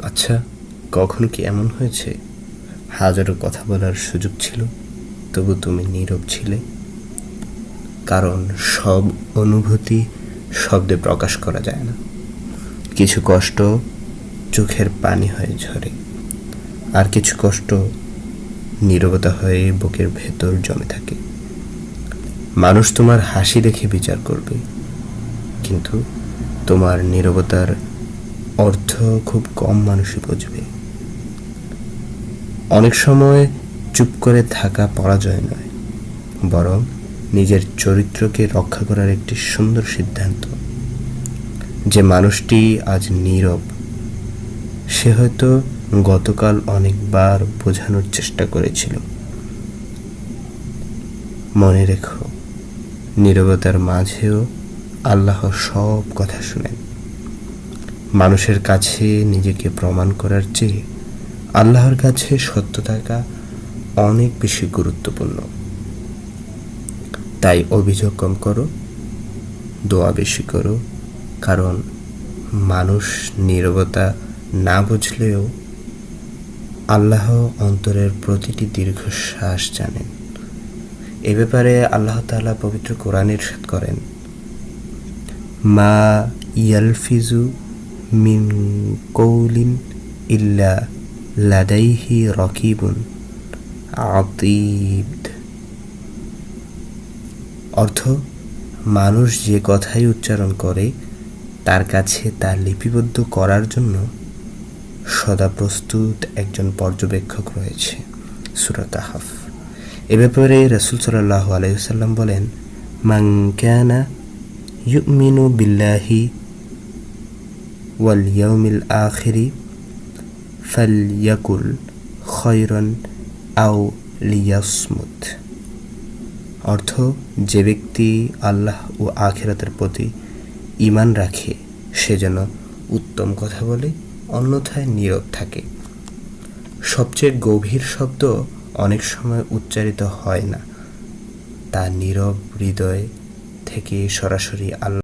আচ্ছা, কখনো কি এমন হয়েছে হাজারো কথা বলার সুযোগ ছিল, তবু তুমি নীরব ছিলে? কারণ সব অনুভূতি শব্দে প্রকাশ করা যায় না। কিছু কষ্ট চোখের পানি হয়ে ঝরে, আর কিছু কষ্ট নীরবতা হয়ে বুকের ভেতর জমে থাকে। মানুষ তোমার হাসি দেখে বিচার করবে, কিন্তু তোমার নীরবতার অর্থ খুব কম মানুষই বুঝবে। অনেক সময় চুপ করে থাকা পরাজয় নয়, বরং নিজের চরিত্রকে রক্ষা করার একটি সুন্দর সিদ্ধান্ত। যে মানুষটি আজ নীরব, সে হয়তো গতকাল অনেকবার বোঝানোর চেষ্টা করেছিল। মনে রেখো, নীরবতার মাঝেও আল্লাহ সব কথা শুনেন। মানুষের কাছে নিজেকে প্রমাণ করার চেয়ে আল্লাহর কাছে সত্য থাকা অনেক বেশি গুরুত্বপূর্ণ। তাই অভিযোগ কম করো, দোয়া বেশি করো, কারণ মানুষ নীরবতা না বুঝলেও আল্লাহ অন্তরের প্রতিটি দীর্ঘশ্বাস জানেন। এ ব্যাপারে আল্লাহ তাআলা পবিত্র কোরআনে ইরশাদ করেন, মা ইয়ালফিজু মিন কওলিন ইল্লা লাদাইহি রাকিবুন আতীদ। অর্থ, মানুষ যে কথাই উচ্চারণ করে তার কাছে তা লিপিবদ্ধ করার জন্য সদা প্রস্তুত একজন পর্যবেক্ষক রয়েছে। সূরা কাহফ। এ ব্যাপারে রাসূল সাল্লাল্লাহু আলাইহি ওয়াসাল্লাম বলেন, মান কানা ইউমিনু বিল্লাহি ওয়াল ইয়াউমিল আখিরি ফালইয়াকুল খায়রান আও লিয়াসমুত। অর্থ, যে ব্যক্তি আল্লাহ ও আখিরাতের প্রতি ঈমান রাখে সে যেন উত্তম কথা বলে, অন্যথায় নীরব থাকে। সবচেয়ে গভীর শব্দ অনেক সময় উচ্চারিত হয় না, তা নীরব হৃদয় থেকে সরাসরি আল্লাহ